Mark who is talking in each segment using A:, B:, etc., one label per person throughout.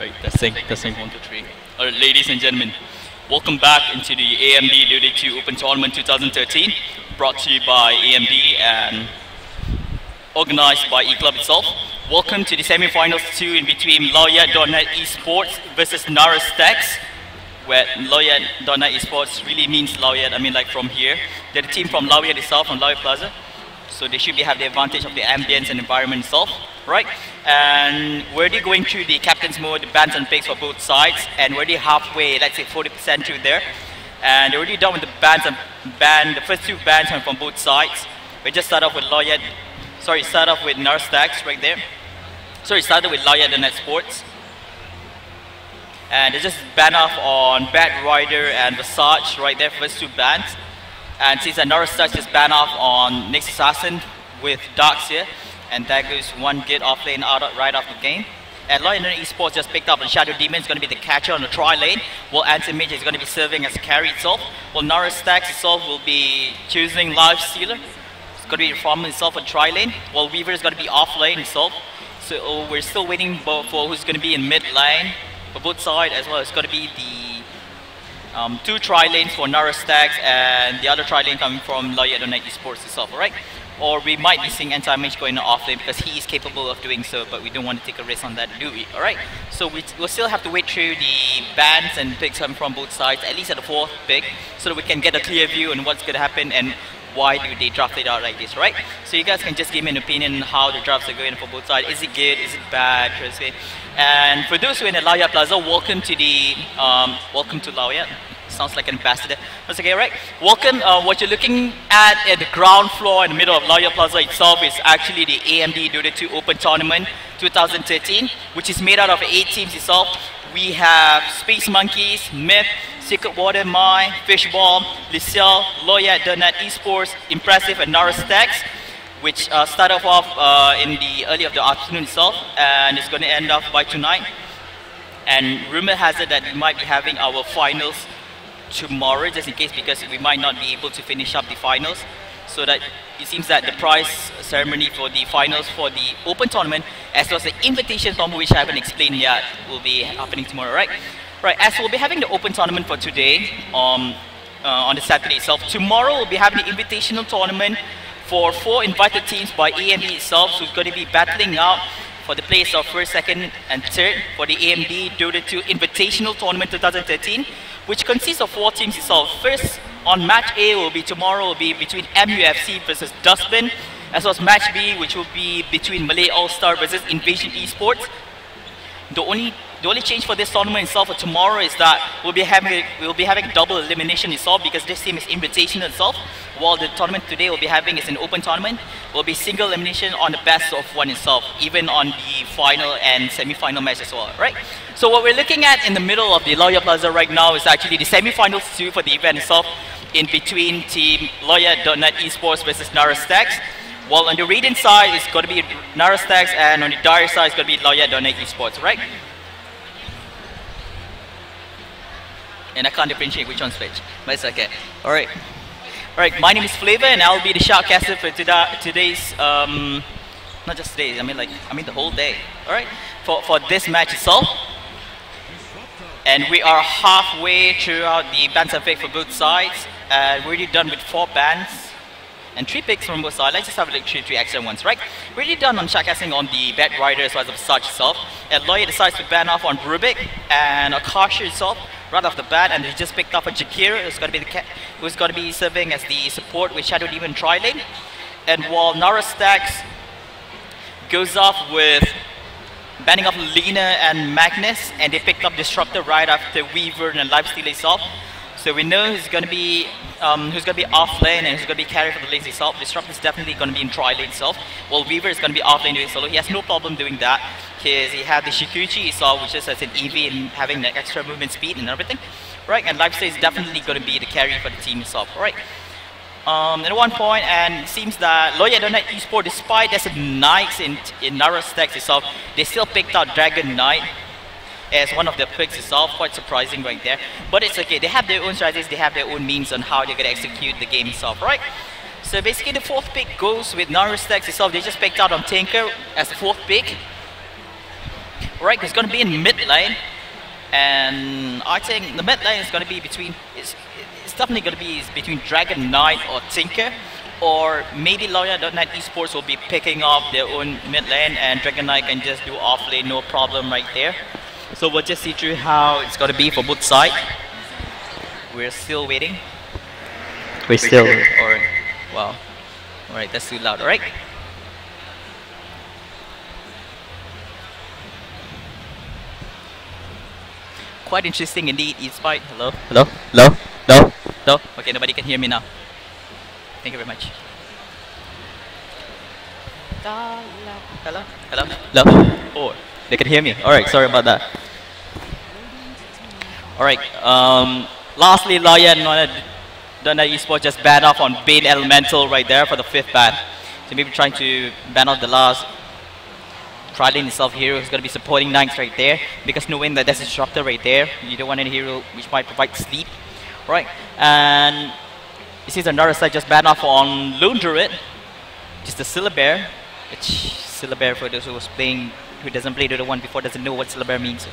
A: Right, testing, 1, 2, 3. All right, ladies and gentlemen, welcome back into the AMD DotA 2 Open Tournament 2013, brought to you by AMD and organized by eClub itself. Welcome to the semi-finals 2 in between Low Yat eSports versus nAra's sTacks, where Low Yat eSports really means Low Yat, I mean like from here. They're the team from Low Yat itself, from Low Yat Plaza. So they should have the advantage of the ambience and environment itself, right? And we're already going through the captain's mode, the bans and picks for both sides, and we're already halfway, let's say 40% through there. And they're already done with the bans and the first 2 bans from both sides. We just start off with start off with nAra's sTacks right there. So we started with Low Yat eSports. And they just ban off on Bad Rider and Visage right there, first 2 bans. And since nAra's sTacks just ban off on Next Assassin with Darks here, and that goes 1 git off lane right off the game. And Low Yat eSports just picked up on Shadow Demon, is going to be the catcher on the tri lane, while Anti-Mage is going to be serving as a carry itself. While nAra's sTacks itself will be choosing Life Stealer. It's going to be farming itself on tri lane, while Weaver is going to be off lane itself. So we're still waiting for who's going to be in mid lane for both sides, as well. It's going to be the 2 tri lanes for nAra's sTacks and the other tri lane coming from Low Yat eSports itself, alright? Or we might be seeing Anti-Mage going off lane because he is capable of doing so, but we don't want to take a risk on that, do we? Alright? So we'll still have to wait through the bans and picks coming from both sides, at least at the 4th pick, so that we can get a clear view on what's going to happen and why do they draft it out like this, right? So you guys can just give me an opinion on how the drafts are going for both sides. Is it good? Is it bad? And for those who are in the Low Yat Plaza, welcome to the welcome to Low Yat. Sounds like an ambassador. That's okay, right? Welcome. What you're looking at the ground floor in the middle of Low Yat Plaza itself is actually the AMD DotA 2 Open Tournament 2013, which is made out of 8 teams itself. We have Space Monkeys, Myth, Secret Water, Mai, Fishball, Liciel, Low Yat eSports, Impressive, and nAra's sTacks, which start off in the early of the afternoon itself, and it's going to end off by tonight. And rumor has it that we might be having our finals tomorrow, just in case, because we might not be able to finish up the finals. So that it seems that the prize ceremony for the finals for the Open Tournament, as well as the invitation tournament, which I haven't explained yet, will be happening tomorrow, right? Right, as we'll be having the Open Tournament for today, on the Saturday itself. Tomorrow we'll be having the invitational tournament for 4 invited teams by AMD itself, so it's going to be battling out for the place of 1st, 2nd, and 3rd for the AMD DotA 2 Invitational Tournament 2013, which consists of 4 teams itself. First, on match A will be tomorrow, will be between MUFC versus Dustbin, as well as match B, which will be between Malay All-Star versus Invasion eSports. The only change for this tournament itself for tomorrow is that we'll be having double elimination itself, because this team is invitational itself, while the tournament today we'll be having is an open tournament. Will be single elimination on the best of 1 itself, even on the final and semi-final match as well, right? So what we're looking at in the middle of the Low Yat Plaza right now is actually the semi-finals 2 for the event itself, in between team Low Yat eSports versus nAra's sTacks. While on the Radiant side it's going to be nAra's sTacks, and on the Dire side it's going to be Low Yat eSports, right? And I can't differentiate which one's which, but it's okay. Alright. Alright, my name is Flavor, and I'll be the shoutcaster for today's, not just today, I mean the whole day. Alright, for this match itself. And we are halfway throughout the bans and picks for both sides. We're already done with 4 bans and 3 picks from both sides. Let's just have like 3 extra ones, right? We're already done on shoutcasting on the Bad Rider as well as the Visage itself. And Low Yat decides to ban off on Rubik and Akasha itself right off the bat, and they just picked up a Jakira who's going to be serving as the support with Shadow Demon tri lane. And while nAra's sTacks goes off with banning off Lina and Magnus, and they picked up Disruptor right after Weaver and Lifesteal itself. So we know who's going to be off lane and who's going to be carried for the lanes itself. Disruptor is definitely going to be in tri lane itself, while Weaver is going to be off lane doing solo. He has no problem doing that, because he had the Shikuchi itself, which is as an EV and having the extra movement speed and everything, right? And Lifesteal is definitely going to be the carry for the team itself, right? At one point, and it seems that Low Yat eSports, despite there's a Knights in nAra's sTacks itself, they still picked out Dragon Knight as one of the picks itself. Quite surprising right there, but it's okay. They have their own strategies, they have their own means on how they're going to execute the game itself, right? So basically the 4th pick goes with nAra's sTacks itself. They just picked out on Tinker as the 4th pick. Right, it's going to be in mid lane. And I think the mid lane is going to be between, it's definitely going to be between Dragon Knight or Tinker. Or maybe Low Yat.net eSports will be picking up their own mid lane and Dragon Knight can just do off lane, no problem right there. So we'll just see through how it's going to be for both sides. We're still waiting.
B: We're still.
A: Alright, wow. Alright, that's too loud, alright? Quite interesting indeed, eSpite. Hello? Hello? Hello? Hello? Hello? Okay, nobody can hear me now. Thank you very much. Hello? Hello? Hello? Oh, they can hear me. Alright, sorry about that. Alright, lastly, Low Yat.net eSports just banned off on Bane Elemental right there for the 5th ban. So maybe trying to ban off the last Trident itself hero who's going to be supporting Knights right there. Because knowing that there's a Disruptor right there, you don't want any hero which might provide sleep. Alright, and you see nAra's just banned off on Lone Druid, just the Syllabear. Which Syllabear, for those who was playing, who doesn't play Dota 1 before, doesn't know what Syllabear means.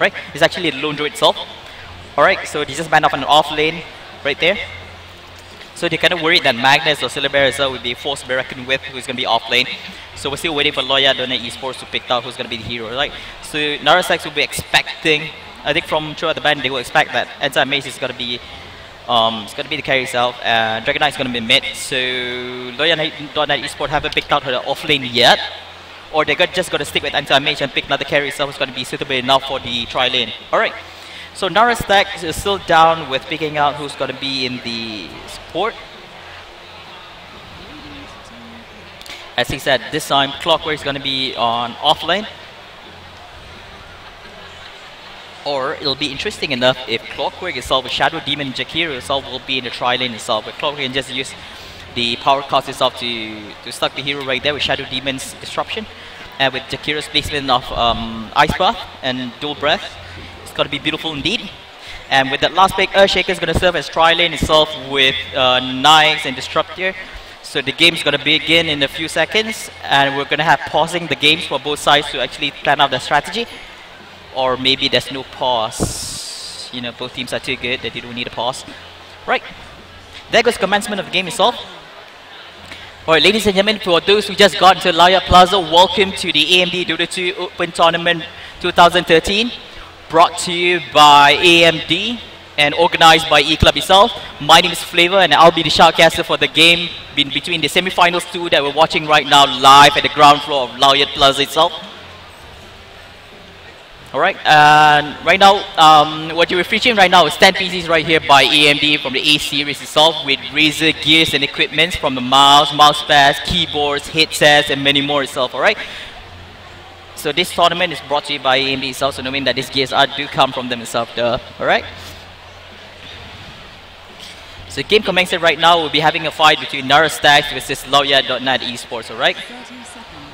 A: Right? It's actually a Lone Druid itself. Alright, so they just banned off on an off lane right there. So they're kind of worried that Magnus or Syllabear itself would be forced to be reckoned with, who's going to be off lane. So we're still waiting for Low Yat.net eSports to pick out who's going to be the hero. Right? So nAra's will be expecting, I think from throughout the ban, they will expect that Anti-Mage is going to be it's going to be the carry itself, and Dragon Knight is going to be mid. So Low Yat.net eSports haven't picked out her off lane yet, or they're just going to stick with Anti-Mage and pick another carry itself who's going to be suitable enough for the tri lane. Alright, so nAra's is still down with picking out who's going to be in the support. As he said, this time Clockwork is going to be on off lane. Or it'll be interesting enough if Clockwork itself with Shadow Demon and Jakiro itself will be in the tri lane itself. But Clockwork can just use the power cost itself to stuck the hero right there with Shadow Demon's Disruption. And with Jakiro's placement of Ice Bath and Dual Breath, it's going to be beautiful indeed. And with that last pick, Earthshaker is going to serve as tri lane itself with Knights and Disruptor. So the game's going to begin in a few seconds, and we're going to have pausing the games for both sides to actually plan out their strategy. Or maybe there's no pause. You know, both teams are too good that you don't need a pause. Right. There goes commencement of the game itself. Alright, ladies and gentlemen, for those who just got into Low Yat Plaza, welcome to the AMD DotA 2 Open Tournament 2013. Brought to you by AMD and organized by eClub itself. My name is Flavor and I'll be the shoutcaster for the game between the semi-finals two that we're watching right now live at the ground floor of Low Yat Plaza itself. Alright, and right now, what you're featuring right now is 10 PCs right here by AMD from the A series itself with Razer gears and equipments from the mouse pads, keyboards, headsets, and many more itself, alright? So this tournament is brought to you by AMD itself, so knowing that these gears do come from them itself, alright? So game commencing right now, we'll be having a fight between nAra's versus Low Yat.net eSports, alright?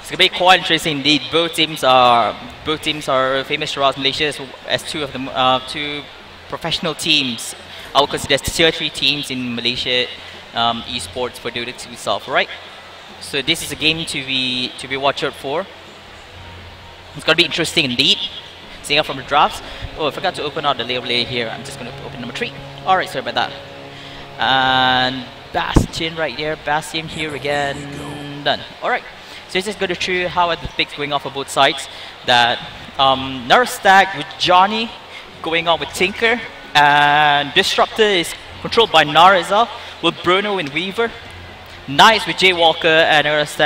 A: It's going to be quite interesting indeed. Both teams are famous throughout Malaysia as two of the two professional teams. I would consider tier 3 teams in Malaysia esports for Dota 2 itself, right? So this is a game to be watched out for. It's going to be interesting indeed. Seeing out from the drafts. Oh, I forgot to open out the label here. I'm just going to open number 3. Alright, sorry about that. And Bastion right there. Bastion here again. Done. Alright. So this is going to show you how the picks going off for both sides. That nAra's with Johnny going on with Tinker, and Disruptor is controlled by nAra itself with Bruno and Weaver. Knights with Jaywalker and nAra's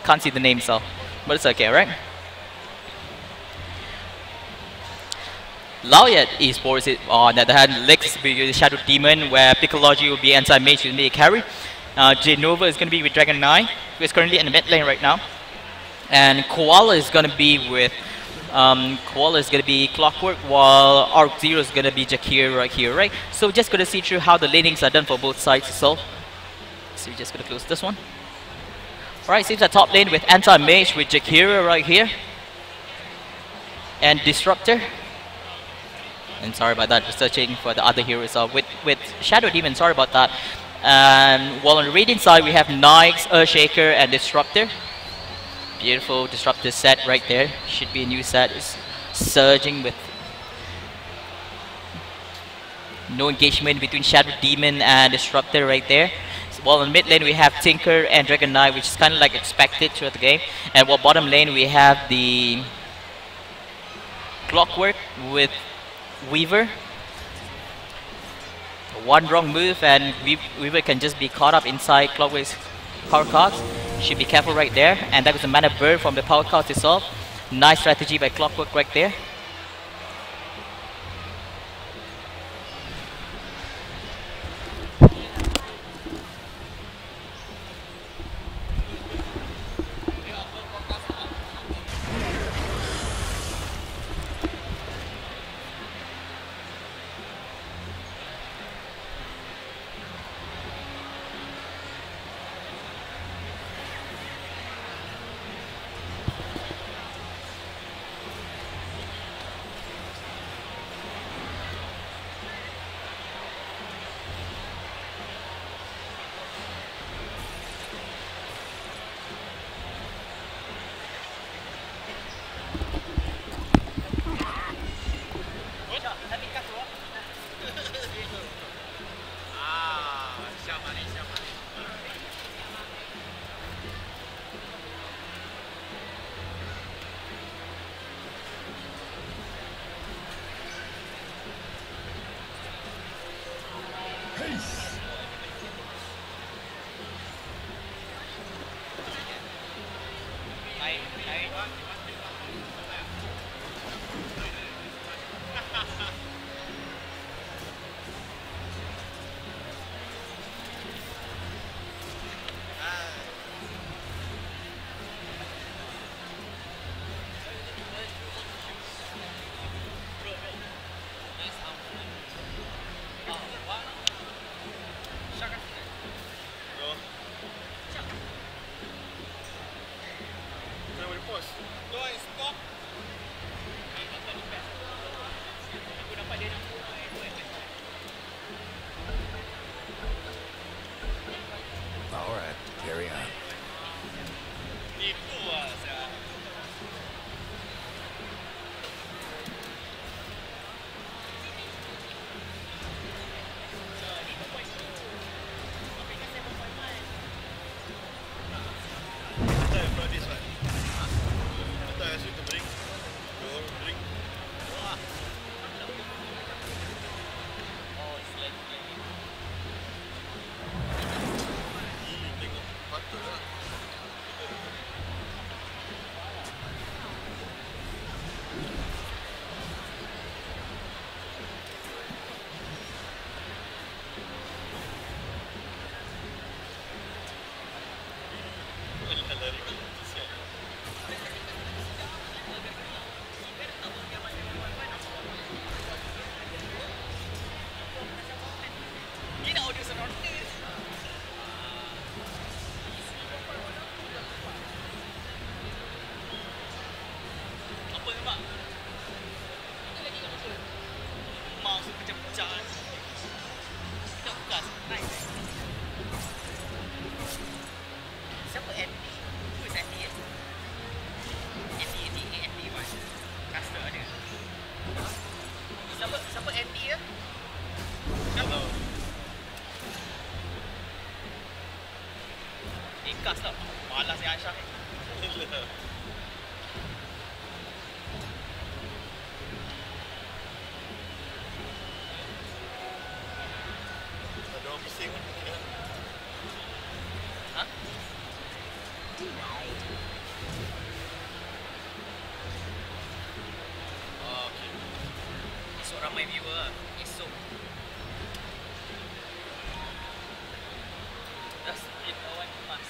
A: can't see the name itself, but it's okay, right? Low Yat eSports on the other hand, Lex will be using Shadow Demon, where Piccology will be anti-mage with me carry. J-Nova is going to be with Dragon Knight, who is currently in the mid lane right now. And Koala is going to be with Clockwork, while Arc Zero is going to be Jakir right here, right? So we're just going to see through how the lanings are done for both sides itself. So we're just going to close this one. Alright, seems that top lane with Anti-Mage with Jakira right here. And Disruptor. And sorry about that, we're searching for the other heroes with Shadow Demon, sorry about that. And while on the Radiant side, we have Nyx, Earthshaker, and Disruptor. Beautiful disruptive set right there. Should be a new set. It's surging with no engagement between Shadow Demon and Disruptor right there. So, while in mid lane we have Tinker and Dragon Knight, which is kind of like expected throughout the game. And while bottom lane we have the Clockwork with Weaver. One wrong move and Weaver can just be caught up inside Clockwork's power cards. Should be careful right there. And that was a mana burn from the power cards itself. Nice strategy by Clockwork right there.
C: Alright, carry on.
A: Ramai viewer esok. Dah split lawan emas.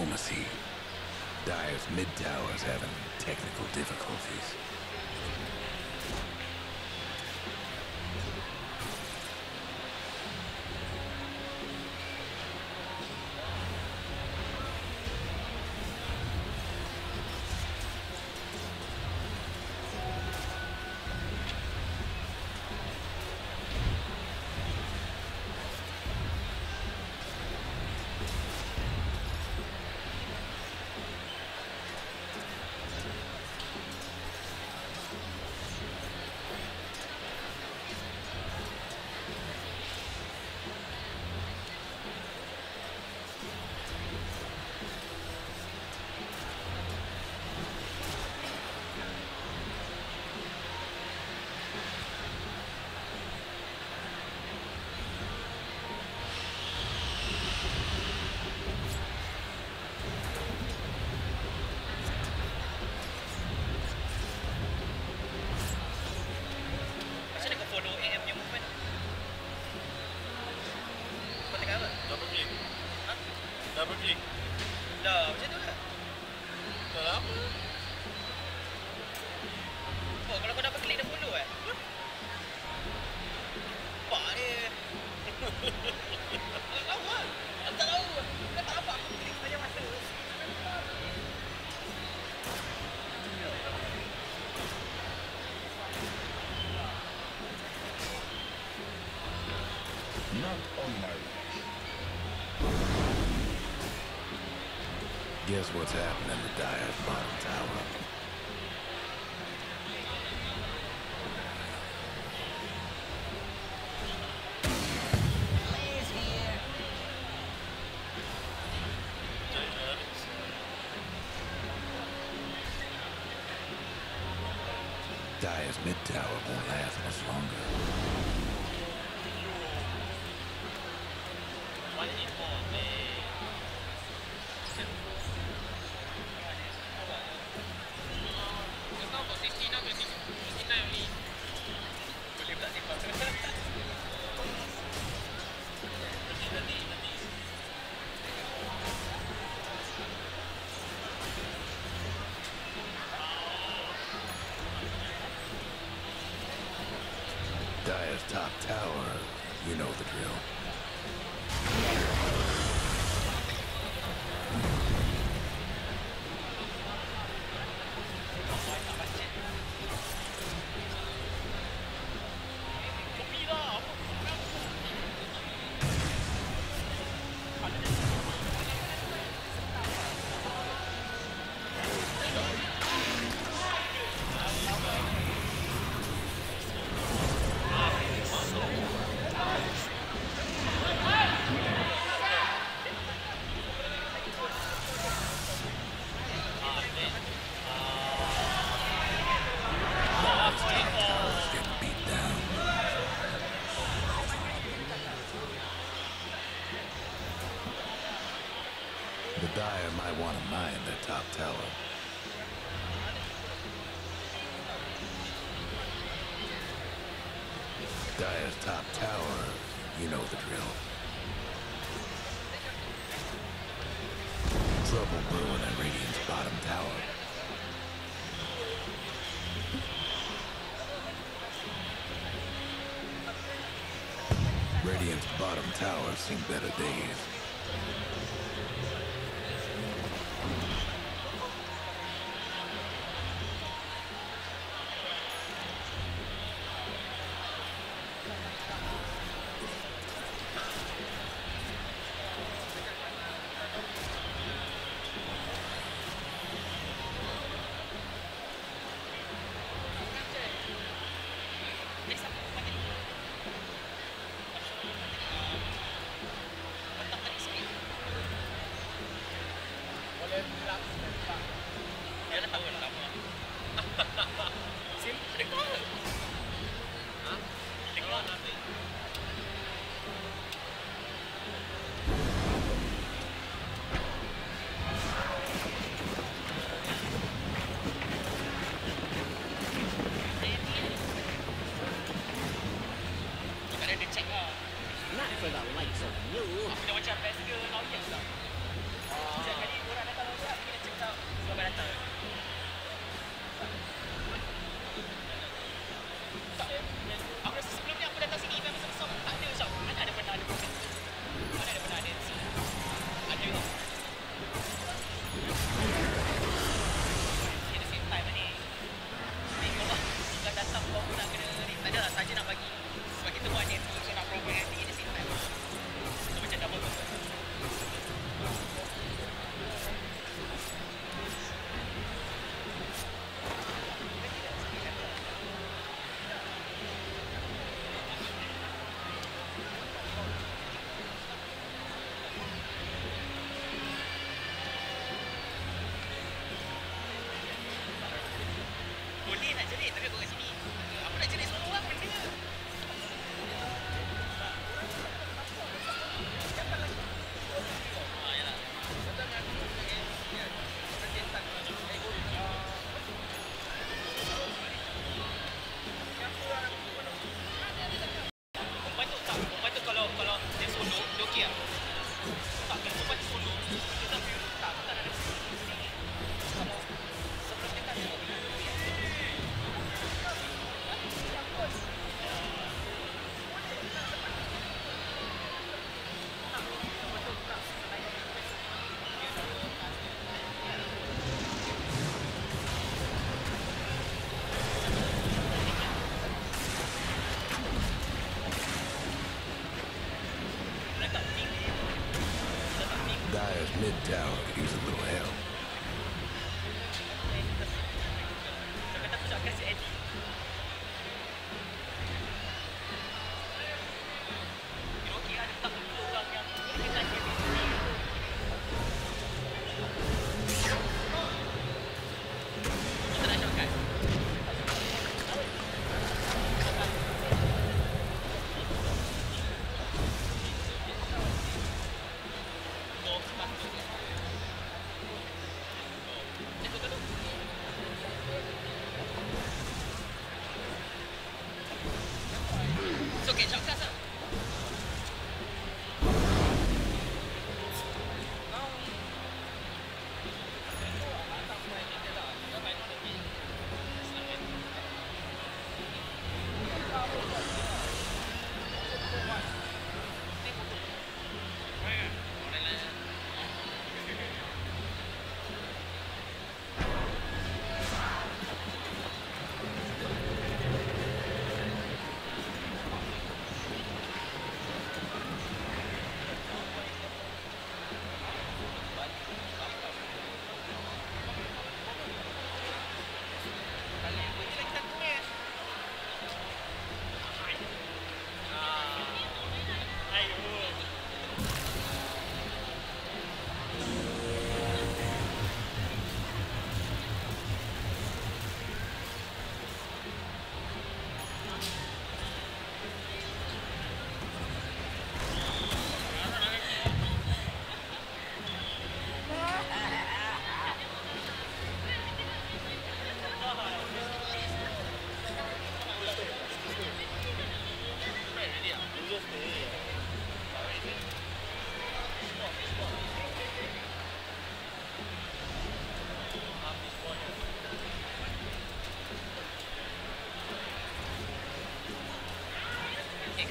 C: diplomacy. Dire's mid tower's having technical difficulties.
A: Dah, macam tu lah.
D: Dah lama.
A: Oh, kalau kau dapat klik dah follow eh? Pak dia. Tak tahu lah. Tak tahu. Kau tak dapat aku klik sepanjang masa.
C: Not on my Guess what's happening to Dire's bottom tower? Dire's mid tower won't last much longer. Dire's top tower, you know the drill. The Dire might want to mine their top tower. Dire's top tower, you know the drill. Trouble brewing at Radiant's bottom tower. Radiant's bottom tower's seen better days.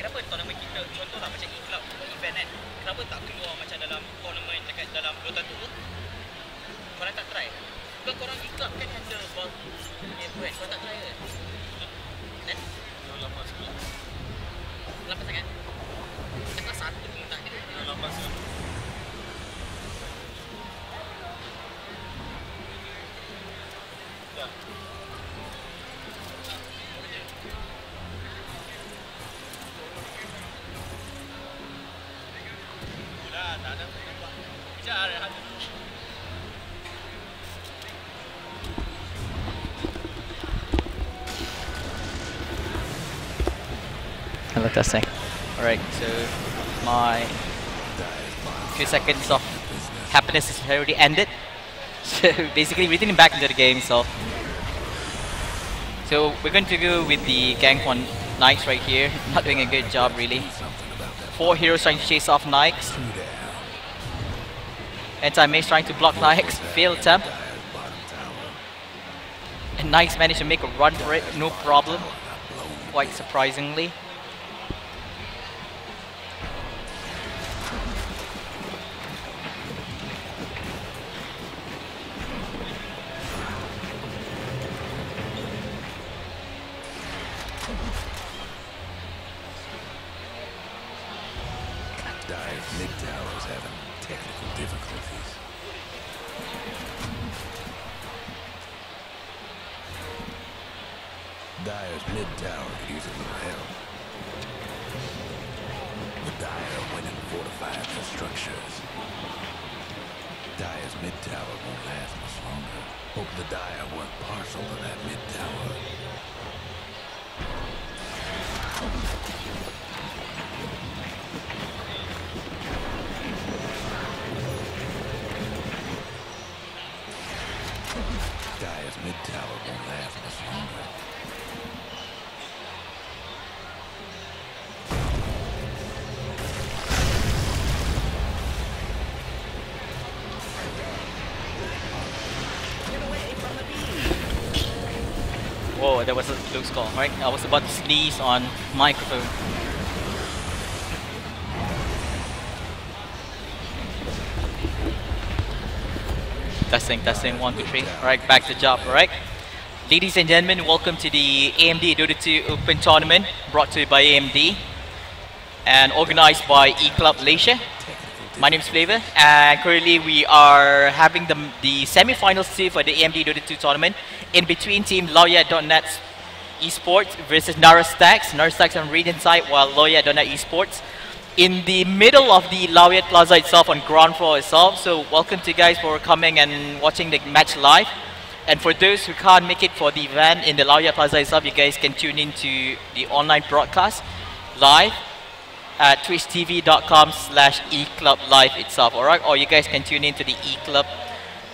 A: kenapa tournament kita contohlah macam eClub event kan, kenapa tak keluar macam dalam tournament dekat dalam Dota 2? Korang tak try? Bukan korang eClub kan handle ball punya brand, korang tak try ke? Kan?
D: Lama sikit.
A: Lama sangat? Kelas 1 pun tak ada.
D: Lama sikit. Dah. Dah, tak ada nampak. Kejar ada.
B: Hello, testing.
A: Alright, so my few seconds of happiness has already ended. So basically returning back into the game, so we're going to go with the gank on Nikes right here. Not doing a good job really. 4 heroes trying to chase off Nikes. Anti-Mace trying to block Nikes, failed attempt. And Nikes managed to make a run for it, no problem. Quite surprisingly.
C: Dive's mid tower is having technical difficulties. Dive's mid tower could use a little help. The Dire went and fortified their structures. Dire's mid tower won't last much longer. Hope the Dire weren't partial to that mid tower. Dire's mid tower won't last much longer.
A: Whoa, that was a close call, right? I was about to sneeze on microphone. Testing, 1, 2, 3. Alright, back to job, alright? Ladies and gentlemen, welcome to the AMD Dota 2 Open Tournament, brought to you by AMD and organized by eClub Malaysia. My name is Flavor, and currently we are having the semi-finals for the AMD Dota 2 tournament in between Team Low Yat.net's eSports versus nAra's sTacks. nAra's sTacks on Radiant side, while Low Yat.net eSports in the middle of the Low Yat Plaza itself, on ground floor itself. So welcome to you guys for coming and watching the match live. And for those who can't make it for the event in the Low Yat Plaza itself, you guys can tune into the online broadcast live at twitchtv.com/eClub live itself, alright? Or you guys can tune into the eClub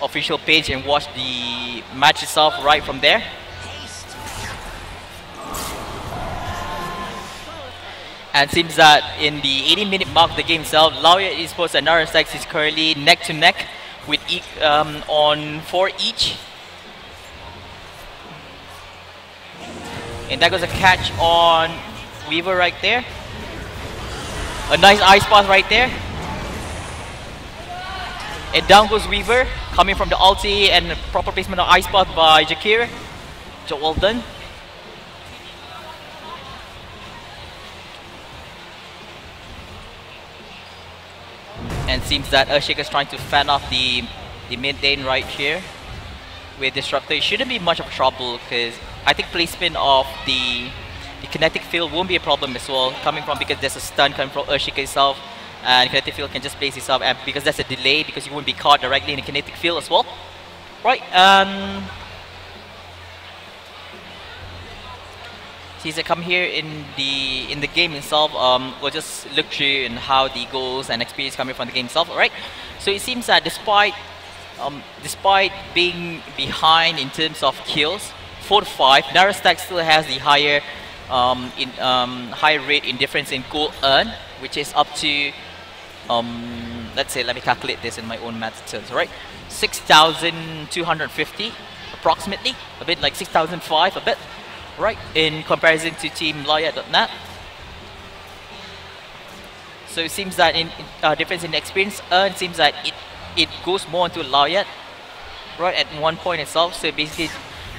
A: official page and watch the match itself right from there. And seems that in the 80-minute mark of the game itself, Low Yat eSports and nAra's sTacks is currently neck to neck with on 4 each. And that goes a catch on Weaver right there. A nice ice path right there. And down goes Weaver, coming from the ulti, and the proper placement of ice path by Jakir. Job well done. And seems that Earthshaker is trying to fan off the mid lane right here with Disruptor. It shouldn't be much of trouble, because I think placement of the kinetic field won't be a problem as well, coming from because there's a stun coming from Earthshaker itself, and kinetic field can just place itself, and because there's a delay, because you won't be caught directly in the kinetic field as well. Right, since I come here in the game itself, we'll just look through and how the goals and experience coming from the game itself. Alright, so it seems that despite being behind in terms of kills, 4 to 5, nAra's sTacks still has the higher high rate in difference in gold earn, which is up to let's say, let me calculate this in my own math terms, right? 6,250 approximately, a bit like 6,005 a bit, right? In comparison to Team Low Yat.net. So it seems that in difference in experience, it seems that it goes more into Low Yat, right at one point itself. So basically,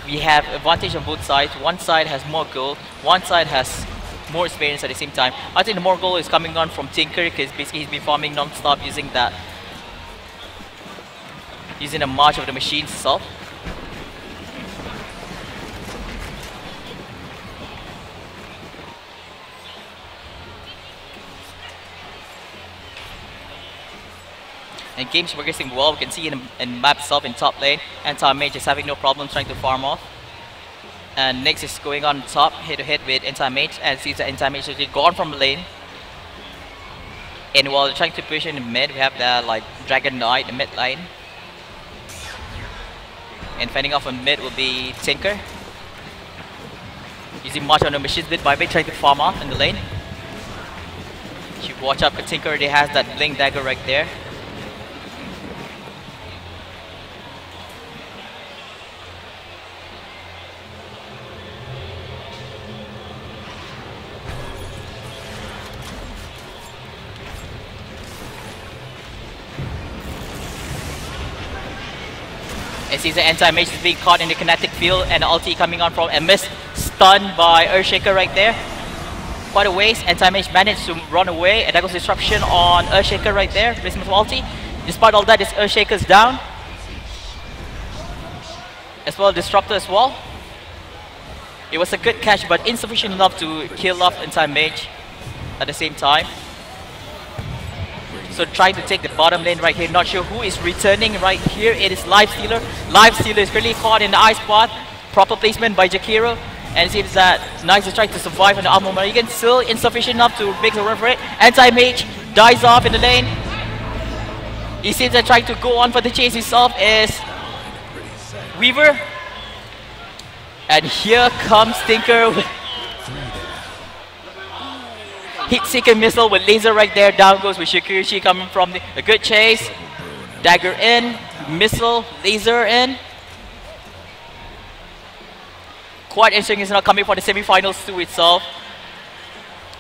A: we have advantage on both sides. One side has more gold, one side has more experience at the same time. I think the more gold is coming on from Tinker because basically he's been farming non-stop using that, using the march of the machines itself. And game's progressing well. We can see in map itself in top lane, Anti-Mage is having no problem trying to farm off. And Nyx is going on top, head to head with Anti-Mage, and sees that Anti-Mage is gone from the lane. And while trying to push in the mid, we have the like Dragon Knight in the mid lane. And fending off on mid will be Tinker. Using much on the machines bit by bit, trying to farm off in the lane. You should watch out for Tinker, already has that Blink Dagger right there. It seems the Anti-Mage is being caught in the kinetic field and the ulti coming on from a miss, stunned by Earthshaker right there. Quite a waste. Anti-Mage managed to run away, and that goes disruption on Earthshaker right there. Placement of ulti. Despite all that, this Earthshaker's down. As well, Disruptor as well. It was a good catch, but insufficient enough to kill off Anti-Mage at the same time. So trying to take the bottom lane right here. Not sure who is returning right here. It is Lifestealer. Lifestealer is really caught in the ice path. Proper placement by Jakiro. And it seems that Nyx is trying to survive on the Armor Mulligan. Still insufficient enough to make a run for it. Anti-Mage dies off in the lane. He seems that trying to go on for the chase himself is Weaver. And here comes Tinker with Hit Seeker Missile with laser right there. Down goes with Shikushi coming from a good chase. Dagger in, missile, laser in. Quite interesting is now coming for the semi-finals to itself.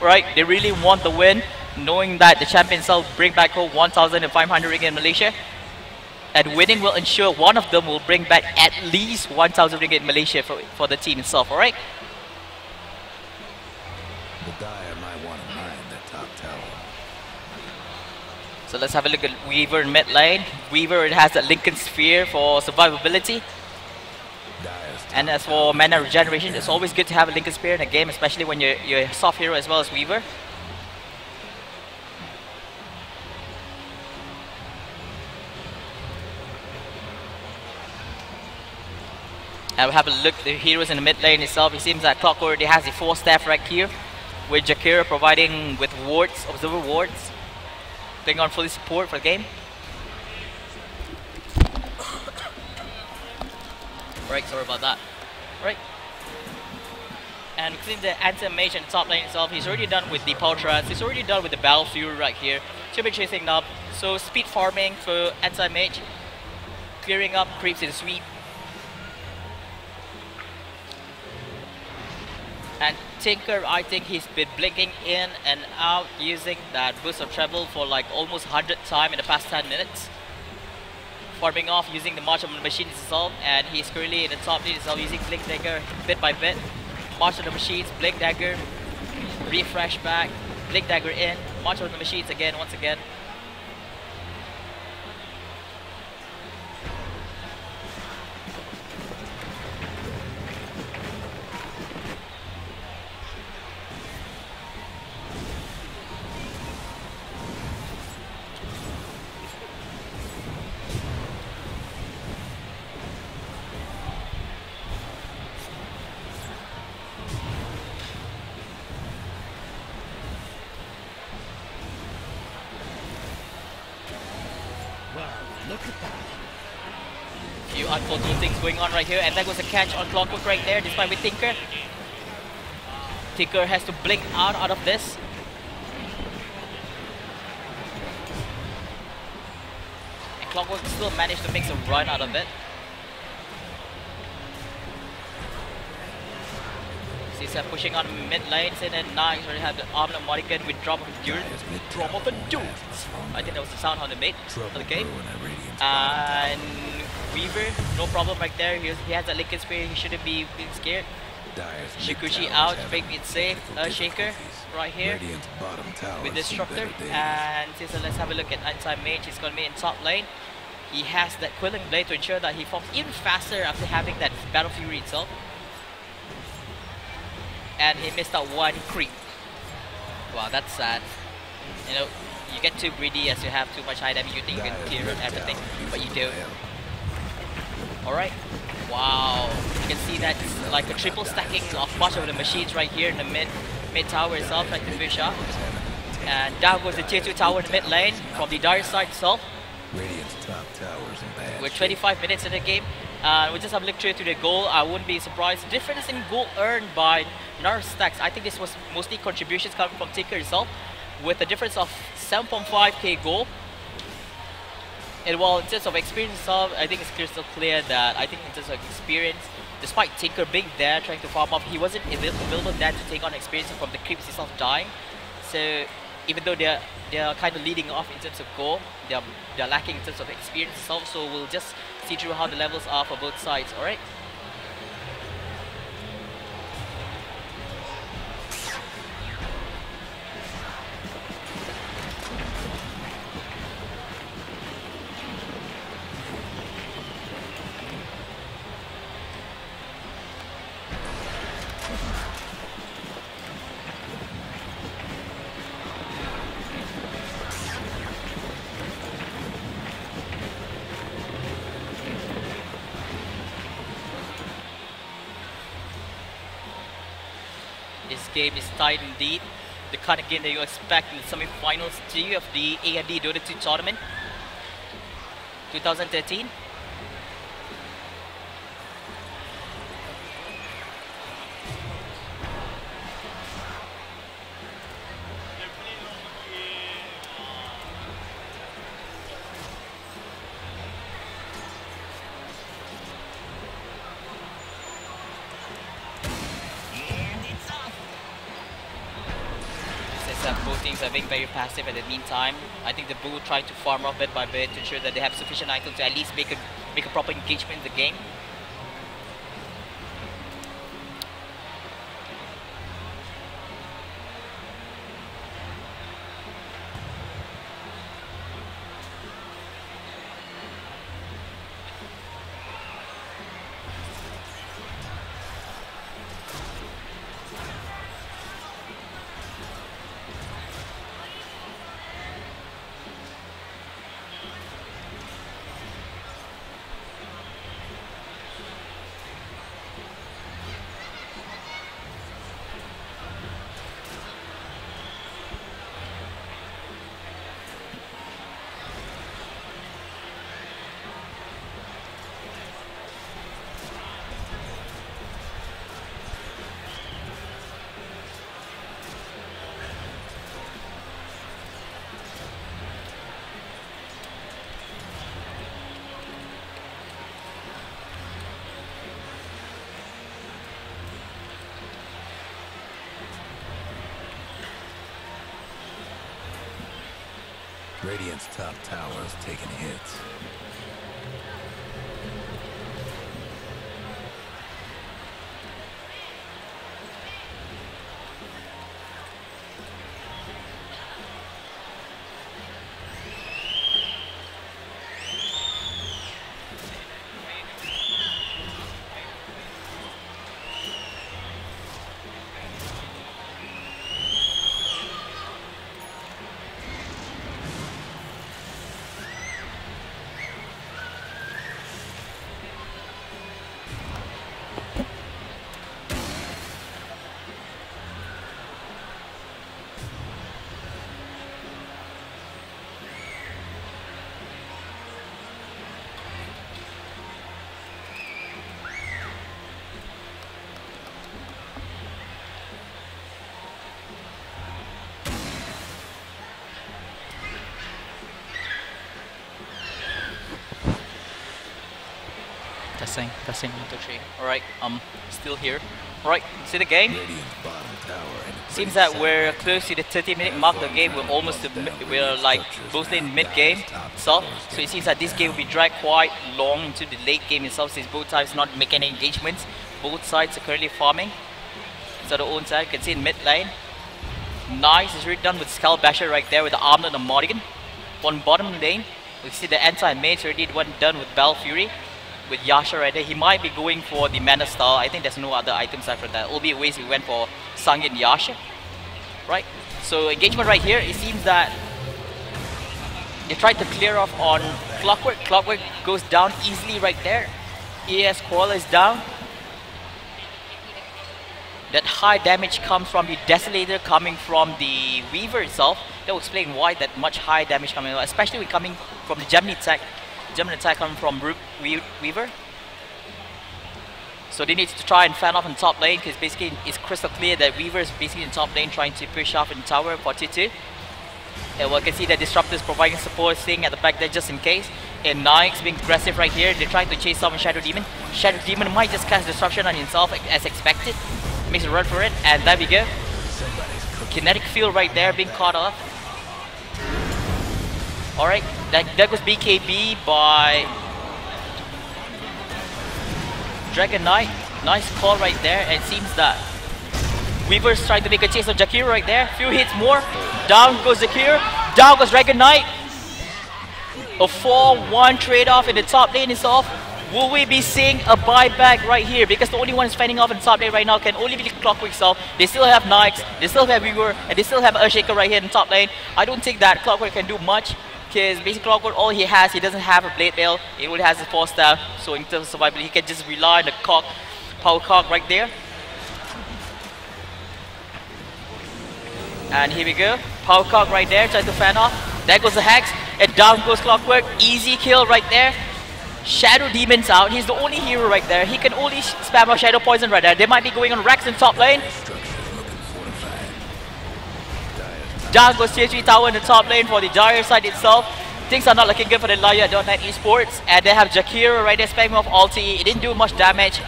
A: Right, they really want the win, knowing that the champion will bring back home 1,500 ringgit in Malaysia. And winning will ensure one of them will bring back at least 1,000 ringgit in Malaysia for the team itself, alright?
C: The Dire might want to mine that top tower.
A: So let's have a look at Weaver in mid lane. Weaver has that Lincoln Sphere for survivability. And as for mana regeneration, it's always good to have a Lincoln Sphere in a game, especially when you're a soft hero as well as Weaver. And we'll have a look at the heroes in the mid lane itself. It seems that Clock already has the 4 staff right here, with Jakiro providing with wards, observer wards, playing on fully support for the game. Right, sorry about that. Right. And we see the Anti-Mage in the top lane itself. He's already done with the Power Trance. He's already done with the Battle Fury right here. Should be chasing up. So speed farming for Anti-Mage. Clearing up creeps in sweep. And Tinker, I think he's been blinking in and out using that boost of travel for like almost 100 times in the past 10 minutes. Farming off using the March of the Machines itself, and he's currently in the top lead itself using Blink Dagger bit by bit. March of the Machines, Blink Dagger, refresh back, Blink Dagger in, March of the Machines again, once again. Few unforeseen things going on right here, and that was a catch on Clockwork right there, despite with Tinker. Tinker has to blink out of this. And Clockwork still managed to make some run out of it. Caesar pushing on mid lane, and then Nice already have the Armor Mulligan with drop of endurance. Drop of endurance. I think that was the sound on the mid of the game. And Weaver, no problem right there. He has a Lincoln Spear, he shouldn't be being scared. Shikushi out, make it safe. Shaker right here with Destructor. And Caesar, let's have a look at anti-mage. He's going to be in top lane. He has that Quelling Blade to ensure that he forms even faster after having that Battle Fury itself. And he missed out one creep. Wow, that's sad. You know, you get too greedy as you have too much item. You think you can clear everything, but you don't. Alright. Wow. You can see that's like a triple stacking of much of the machines right here in the mid tower itself, trying to finish up. And down goes the tier 2 tower in the mid lane from the Dire side itself. We're 25 minutes in the game. We just have a look through to the goal. I wouldn't be surprised. The difference in goal earned by nAra's sTacks, I think this was mostly contributions coming from Tinker itself, with a difference of 7.5k goal. And while in terms of experience itself, I think it's crystal clear that I think in terms of experience, despite Tinker being there trying to farm up, he wasn't available there to take on experience from the creeps itself dying. So even though they're kind of leading off in terms of goal, they're lacking in terms of experience itself. So we'll just see through how the levels are for both sides. All right. This game is tight indeed. The kind of game that you expect in the semi-finals 2 of the AMD DotA 2 tournament 2013. Both teams are being very passive at the meantime. I think the Bull tried to farm up bit by bit to ensure that they have sufficient items to at least make a proper engagement in the game.
C: Radiant's top tower is taking hits.
B: Testing. 1, 2, 3.
A: Alright, still here. Alright, see the game?
C: Radiant's bottom tower and
A: Seems that we're close to the 30-minute mark of the game. We're almost we're like mostly in mid-game itself. So it seems that this game will be dragged quite long into the late game itself, since both sides not making any engagements. Both sides are currently farming. So the own side, you can see in mid lane. Nice, is really done with Skull Basher right there with the Armlet and Morrigan. On bottom lane, we see the anti-mage already done with Bell Fury. With Yasha right there, he might be going for the mana style. I think there's no other items after that. It'll be a waste we went for Sangin Yasha. Right? So engagement right here, it seems that they tried to clear off on Clockwork. Clockwork goes down easily right there. ES Koala is down. That high damage comes from the Desolator coming from the Weaver itself. That will explain why that much high damage coming, especially when coming from the Gemini attack. Gemini attack coming from Weaver. So they need to try and fan off in top lane, because basically it's crystal clear that Weaver is basically in top lane trying to push off in tower for T2. And we can see that Disruptor is providing support, staying at the back there just in case. And Nyx being aggressive right here. They're trying to chase off Shadow Demon. Shadow Demon might just cast Disruption on himself as expected. Makes a run for it, and there we go. Kinetic field right there being caught off. Alright, that was BKB by Dragon Knight. Nice call right there, and it seems that Weaver's trying to make a chase of Jakir right there. Few hits more. Down goes Jakir. Down goes Dragon Knight. A 4-1 trade-off in the top lane itself. Will we be seeing a buyback right here? Because the only one fending off in the top lane right now can only be the Clockwork itself. They still have Nyx, they still have Weaver, and they still have Earthshaker right here in the top lane. I don't think that Clockwork can do much, because basically Clockwork, all he has, he doesn't have a Blade Mail. He only has a 4-star, so in terms of survival, he can just rely on the power cog right there. And here we go, power cog right there, trying to fan off. There goes the Hex, and down goes Clockwork. Easy kill right there. Shadow Demon's out. He's the only hero right there. He can only spam out Shadow Poison right there. They might be going on Rex in top lane. Down goes tier 3 tower in the top lane for the Dire side itself. Things are not looking good for the Low Yat eSports. And they have Jakir right there spamming off ulti. It didn't do much damage.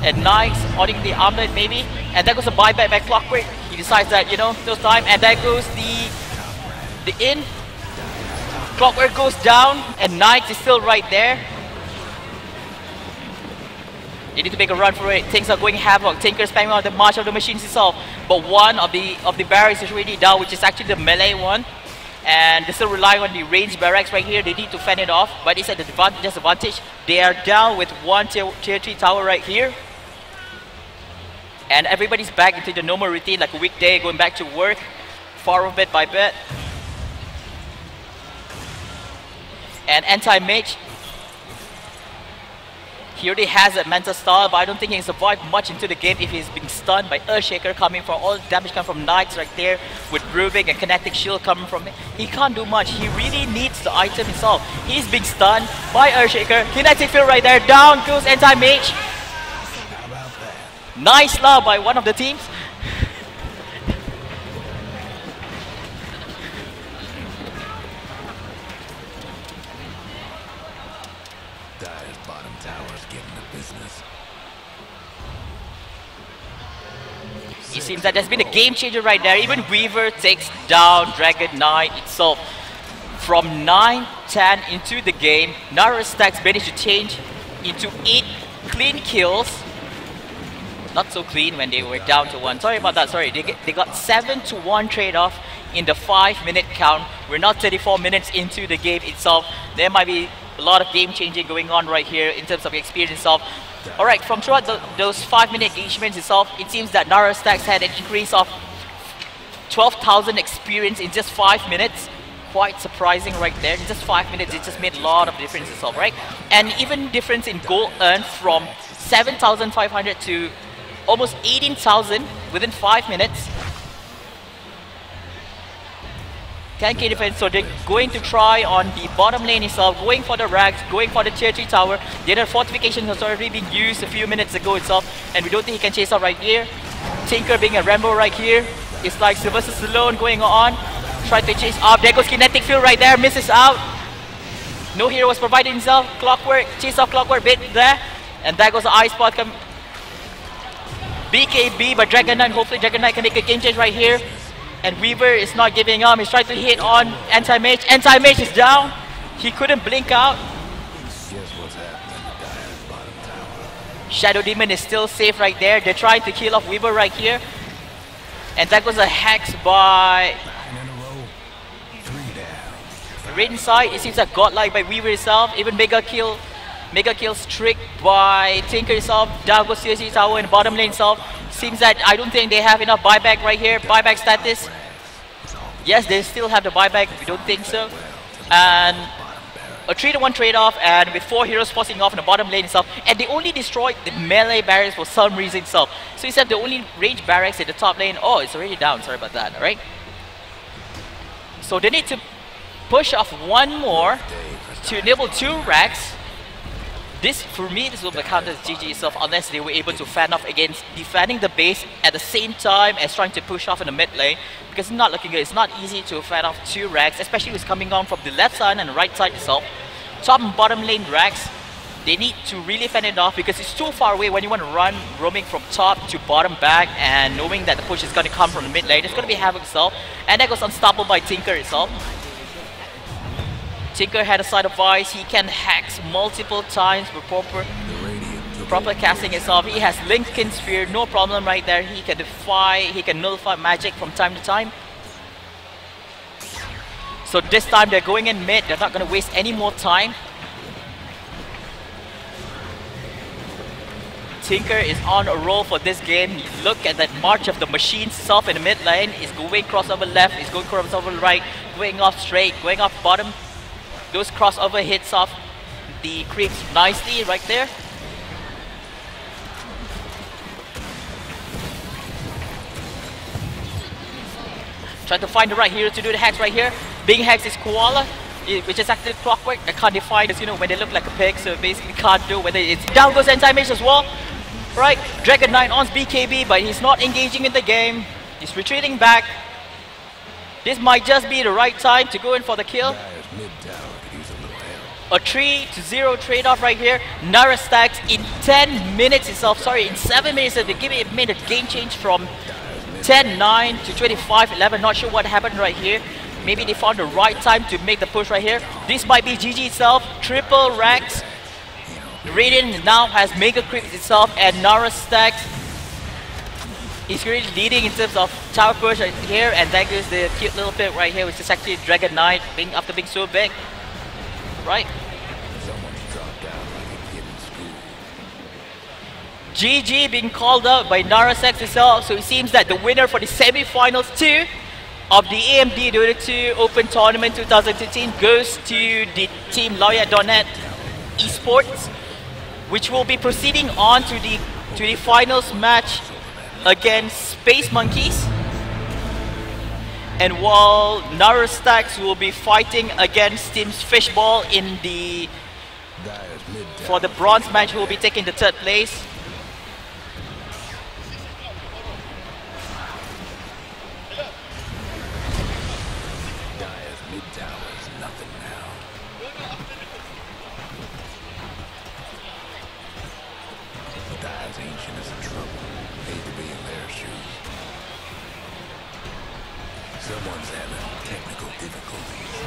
A: And Nyx holding the armlet maybe. And there goes a buyback by Clockwork. He decides that, you know, no time. And there goes the in. Clockwork goes down. And Nyx is still right there. They need to make a run for it. Things are going havoc. Tinker spamming out the March of the Machines itself. But one of the barracks is already down, which is actually the melee one. And they're still relying on the ranged barracks right here. They need to fend it off. But it's at the disadvantage. They are down with one tier 3 tower right here. And everybody's back into the normal routine, like a weekday, going back to work. Farm bit by bit. And anti-mage. He already has a mental style, but I don't think he can survive much into the game if he's being stunned by Earthshaker coming from all the damage coming from Nyx right there, with Rubik and Kinetic Shield coming from him. He can't do much. He really needs the item himself. He's being stunned by Earthshaker. Kinetic Field right there. Down goes anti-mage. Nice love by one of the teams. It seems that there's been a game changer right there. Even Weaver takes down Dragon Knight itself. From 9-10 into the game, nAra's stacks managed to change into 8 clean kills. Not so clean when they were down to 1. Sorry about that, sorry. They got 7-1 trade-off in the 5-minute count. We're not 34 minutes into the game itself. There might be a lot of game changing going on right here in terms of experience itself. Alright, from throughout those 5-minute engagements itself, it seems that nAra's stacks had an increase of 12,000 experience in just 5 minutes. Quite surprising right there. In just 5 minutes, it just made a lot of difference itself, right? And even difference in gold earned from 7,500 to almost 18,000 within 5 minutes. 10k defense, so they're going to try on the bottom lane itself, going for the rags, going for the tier 3 tower. The other fortification has already been used a few minutes ago itself, and we don't think he can chase out right here. Tinker being a Rambo right here. It's like Sylvester Stallone going on. Try to chase up. There goes Kinetic Field right there, misses out. No hero was provided himself. Clockwork, chase off Clockwork bit there. And there goes the eye spot. BKB by Dragon Knight. Hopefully Dragon Knight can make a game change right here. And Weaver is not giving up. He's trying to hit on Anti-Mage. Anti-Mage is down. He couldn't blink out. Shadow Demon is still safe right there. They're trying to kill off Weaver right here. And that was a hex by Raiden side. It seems like godlike by Weaver itself. Even Mega kill streak by Tinker itself. Down goes CSG Tower in the bottom lane itself. Seems that I don't think they have enough buyback right here. Buyback status. Yes, they still have the buyback. We don't think so. And a 3-to-1 trade-off, and with 4 heroes forcing off in the bottom lane itself, and they only destroyed the melee barracks for some reason itself. So instead the only range barracks in the top lane. Oh, it's already down. Sorry about that. Alright. So they need to push off one more to enable 2 racks. This, for me, this will be counted as GG itself unless they were able to fan off against defending the base at the same time as trying to push off in the mid lane, because it's not looking good. It's not easy to fan off 2 racks, especially with coming on from the left side and the right side itself. Top and bottom lane racks, they need to really fan it off because it's too far away when you want to run roaming from top to bottom back, and knowing that the push is going to come from the mid lane. It's going to be Havoc itself, and that goes unstoppable by Tinker itself. Tinker had a side of Vice. He can hex multiple times with proper casting itself. He has Lincoln Sphere, no problem right there. He can defy, he can nullify magic from time to time. So this time they're going in mid. They're not going to waste any more time. Tinker is on a roll for this game. Look at that march of the machines itself in the mid lane. He's going crossover left, he's going crossover right, going off straight, going off bottom. Those crossover hits off the creeps nicely right there. Trying to find the right hero to do the hex right here. Being hex is Koala, which is actually clockwork. I can't define this, you know, when they look like a pig, so basically can't do whether it's down goes Anti-Mage as well. Right, Dragon Knight on BKB, but he's not engaging in the game. He's retreating back. This might just be the right time to go in for the kill. A 3-0 trade-off right here. nAra's stacks in 10 minutes itself. Sorry, in 7 minutes. They made a game change from 10-9 to 25-11. Not sure what happened right here. Maybe they found the right time to make the push right here. This might be GG itself. Triple racks. Raiden now has mega creeps itself, and nAra's stacks is really leading in terms of tower push right here. And that goes the cute little pick right here, which is actually Dragon Knight after being so big. Right. GG being called out by nAra's stacks itself. So it seems that the winner for the semi-finals 2 of the AMD DotA 2 Open Tournament 2013 goes to the team .NET eSports, which will be proceeding on to the finals match against Space Monkeys. And while nAra's stacks will be fighting against Team Fishball in the for the bronze match, who will be taking the 3rd place.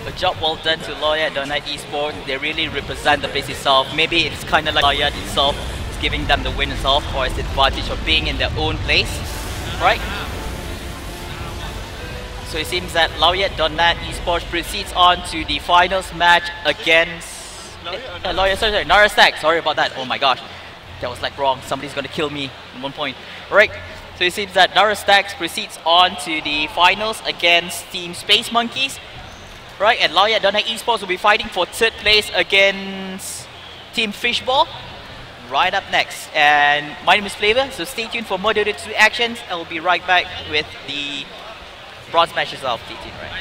A: A job well done to Low Yat .NET eSports. They really represent the base itself. Maybe it's kind of like Low Yat itself is giving them the win itself, or it's the advantage of being in their own place, right? So it seems that Low Yat .NET eSports proceeds on to the finals match against nAra's stacks. Sorry about that. Oh my gosh, that was like wrong. Somebody's gonna kill me at one point. Right. So it seems that nAra's stacks proceeds on to the finals against Team Space Monkeys. Right, and Low Yat .NET eSports will be fighting for 3rd place against Team Fishball right up next. And my name is Flavor, so stay tuned for more DotA 2 actions. I will be right back with the bronze match itself. Stay tuned, right?